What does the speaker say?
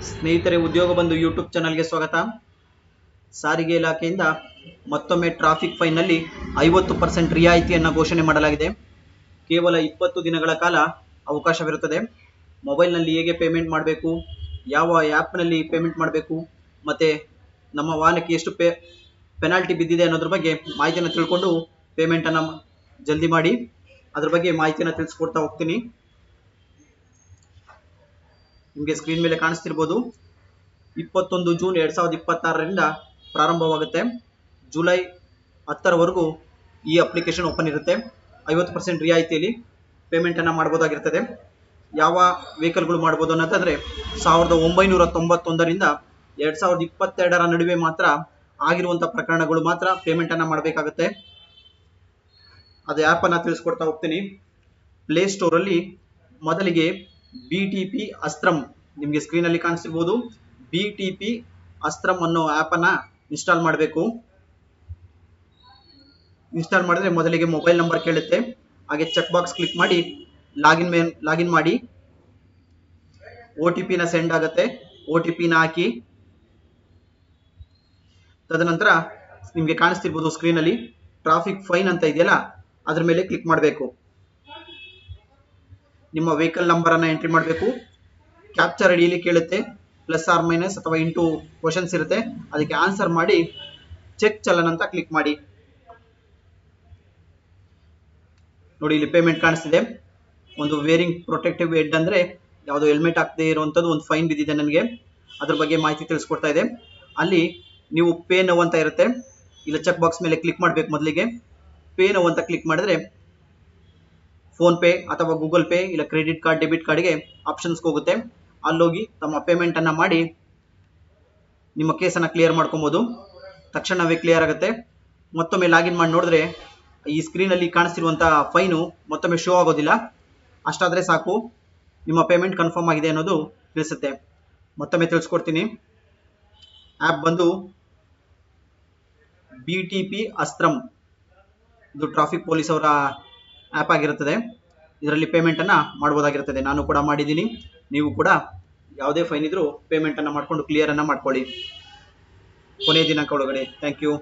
ಸ್ನೇಹಿತರೆ, ಉದ್ಯೋಗ ಬಂಧು ಯೂಟ್ಯೂಬ್ ಚಾನಲ್ಗೆ ಸ್ವಾಗತ. ಸಾರಿಗೆ ಇಲಾಖೆಯಿಂದ ಮತ್ತೊಮ್ಮೆ ಟ್ರಾಫಿಕ್ ಫೈನ್ನಲ್ಲಿ 50% ರಿಯಾಯಿತಿಯನ್ನು ಘೋಷಣೆ ಮಾಡಲಾಗಿದೆ. ಕೇವಲ 20 ದಿನಗಳ ಕಾಲ ಅವಕಾಶವಿರುತ್ತದೆ. ಮೊಬೈಲ್ನಲ್ಲಿ ಹೇಗೆ ಪೇಮೆಂಟ್ ಮಾಡಬೇಕು, ಯಾವ ಆ್ಯಪ್ನಲ್ಲಿ ಪೇಮೆಂಟ್ ಮಾಡಬೇಕು, ಮತ್ತು ನಮ್ಮ ವಾಹನಕ್ಕೆ ಎಷ್ಟು ಪೆನಾಲ್ಟಿ ಬಿದ್ದಿದೆ ಅನ್ನೋದ್ರ ಬಗ್ಗೆ ಮಾಹಿತಿಯನ್ನು ತಿಳ್ಕೊಂಡು ಪೇಮೆಂಟನ್ನು ಜಲ್ದಿ ಮಾಡಿ. ಅದ್ರ ಬಗ್ಗೆ ಮಾಹಿತಿಯನ್ನು ತಿಳಿಸ್ಕೊಡ್ತಾ ಹೋಗ್ತೀನಿ. ನಿಮಗೆ ಸ್ಕ್ರೀನ್ ಮೇಲೆ ಕಾಣಿಸ್ತಿರ್ಬೋದು. 21 ಜೂನ್ 2026ರಿಂದ ಪ್ರಾರಂಭವಾಗುತ್ತೆ. ಜುಲೈ 10ರವರೆಗೂ ಈ ಅಪ್ಲಿಕೇಶನ್ ಓಪನ್ ಇರುತ್ತೆ. 50% ರಿಯಾಯಿತಿಯಲ್ಲಿ ಪೇಮೆಂಟನ್ನು ಮಾಡ್ಬೋದಾಗಿರ್ತದೆ. ಯಾವ ವೆಹಿಕಲ್ಗಳು ಮಾಡ್ಬೋದು ಅನ್ನೋದಾದರೆ 1991ರಿಂದ 2022ರ ನಡುವೆ ಮಾತ್ರ ಆಗಿರುವಂಥ ಪ್ರಕರಣಗಳು ಮಾತ್ರ ಪೇಮೆಂಟನ್ನು ಮಾಡಬೇಕಾಗುತ್ತೆ. ಅದು ಆ್ಯಪನ್ನು ತಿಳಿಸ್ಕೊಡ್ತಾ ಹೋಗ್ತೀನಿ. ಪ್ಲೇಸ್ಟೋರಲ್ಲಿ ಮೊದಲಿಗೆ BTP ಅಸ್ತ್ರಂ, ನಿಮಗೆ ಸ್ಕ್ರೀನಲ್ಲಿ ಕಾಣಿಸ್ತಿರ್ಬೋದು. BTP ಅಸ್ತ್ರಂ ಅನ್ನೋ ಆ್ಯಪನ್ನು ಇನ್ಸ್ಟಾಲ್ ಮಾಡಬೇಕು. ಇನ್ಸ್ಟಾಲ್ ಮಾಡಿದ್ರೆ ಮೊದಲಿಗೆ ಮೊಬೈಲ್ ನಂಬರ್ ಕೇಳುತ್ತೆ. ಹಾಗೆ ಚೆಕ್ ಬಾಕ್ಸ್ ಕ್ಲಿಕ್ ಮಾಡಿ ಲಾಗಿನ್ ಮಾಡಿ. OTPನ ಸೆಂಡ್ ಆಗುತ್ತೆ. OTPನ ಹಾಕಿ. ತದನಂತರ ನಿಮಗೆ ಕಾಣಿಸ್ತಿರ್ಬೋದು ಸ್ಕ್ರೀನಲ್ಲಿ ಟ್ರಾಫಿಕ್ ಫೈನ್ ಅಂತ ಇದೆಯಲ್ಲ, ಅದ್ರ ಮೇಲೆ ಕ್ಲಿಕ್ ಮಾಡಬೇಕು. ನಿಮ್ಮ ವೆಹಿಕಲ್ ನಂಬರನ್ನು ಎಂಟ್ರಿ ಮಾಡಬೇಕು. ಕ್ಯಾಪ್ಚರ್ ಐಡಿಯಲ್ಲಿ ಕೇಳುತ್ತೆ, ಪ್ಲಸ್ ಆರ್ ಮೈನಸ್ ಅಥವಾ ಇಂಟು ಕ್ವಶನ್ಸ್ ಇರುತ್ತೆ. ಅದಕ್ಕೆ ಆನ್ಸರ್ ಮಾಡಿ ಚೆಕ್ ಚಲನ್ ಅಂತ ಕ್ಲಿಕ್ ಮಾಡಿ. ನೋಡಿ, ಇಲ್ಲಿ ಪೇಮೆಂಟ್ ಕಾಣಿಸ್ತಿದೆ. ಒಂದು ವೇರಿಂಗ್ ಪ್ರೊಟೆಕ್ಟಿವ್ ಹೆಡ್ ಅಂದರೆ ಯಾವುದೋ ಹೆಲ್ಮೆಟ್ ಹಾಕದೇ ಇರುವಂಥದ್ದು ಒಂದು ಫೈನ್ ಬಿದ್ದಿದೆ ನನಗೆ. ಅದ್ರ ಬಗ್ಗೆ ಮಾಹಿತಿ ತಿಳಿಸ್ಕೊಡ್ತಾ ಇದೆ. ಅಲ್ಲಿ ನೀವು ಪೇ ನೌ ಅಂತ ಇರುತ್ತೆ, ಇಲ್ಲ ಚೆಕ್ ಬಾಕ್ಸ್ ಮೇಲೆ ಕ್ಲಿಕ್ ಮಾಡಬೇಕು. ಮೊದಲಿಗೆ ಪೇ ನೌ ಅಂತ ಕ್ಲಿಕ್ ಮಾಡಿದ್ರೆ ಫೋನ್ ಪೇ ಅಥವಾ ಗೂಗಲ್ ಪೇ ಇಲ್ಲ ಕ್ರೆಡಿಟ್ ಕಾರ್ಡ್, ಡೆಬಿಟ್ ಕಾರ್ಡ್ಗೆ ಆಪ್ಷನ್ಸ್ಗೆ ಹೋಗುತ್ತೆ. ಅಲ್ಲೋಗಿ ತಮ್ಮ ಪೇಮೆಂಟನ್ನು ಮಾಡಿ ನಿಮ್ಮ ಕೇಸನ್ನು ಕ್ಲಿಯರ್ ಮಾಡ್ಕೊಬೋದು. ತಕ್ಷಣವೇ ಕ್ಲಿಯರ್ ಆಗುತ್ತೆ. ಮತ್ತೊಮ್ಮೆ ಲಾಗಿನ್ ಮಾಡಿ ನೋಡಿದ್ರೆ ಈ ಸ್ಕ್ರೀನಲ್ಲಿ ಕಾಣಿಸ್ತಿರುವಂಥ ಫೈನು ಮತ್ತೊಮ್ಮೆ ಶೋ ಆಗೋದಿಲ್ಲ. ಅಷ್ಟಾದರೆ ಸಾಕು, ನಿಮ್ಮ ಪೇಮೆಂಟ್ ಕನ್ಫರ್ಮ್ ಆಗಿದೆ ಅನ್ನೋದು ತಿಳಿಸುತ್ತೆ. ಮತ್ತೊಮ್ಮೆ ತಿಳಿಸ್ಕೊಡ್ತೀನಿ. ಆ್ಯಪ್ ಬಂದು BTP ಅಸ್ತ್ರಂ, ಇದು ಟ್ರಾಫಿಕ್ ಪೊಲೀಸ್ ಅವರ ಆ್ಯಪ್ ಆಗಿರುತ್ತದೆ. ಇದರಲ್ಲಿ ಪೇಮೆಂಟನ್ನು ಮಾಡ್ಬೋದಾಗಿರ್ತದೆ. ನಾನು ಕೂಡ ಮಾಡಿದ್ದೀನಿ. ನೀವು ಕೂಡ ಯಾವುದೇ ಫೈನ್ ಇದ್ರೂ ಪೇಮೆಂಟನ್ನು ಮಾಡಿಕೊಂಡು ಕ್ಲಿಯರನ್ನು ಮಾಡ್ಕೊಳ್ಳಿ ಕೊನೆಯ ದಿನಾಂಕ ಒಳಗಡೆ. Thank you.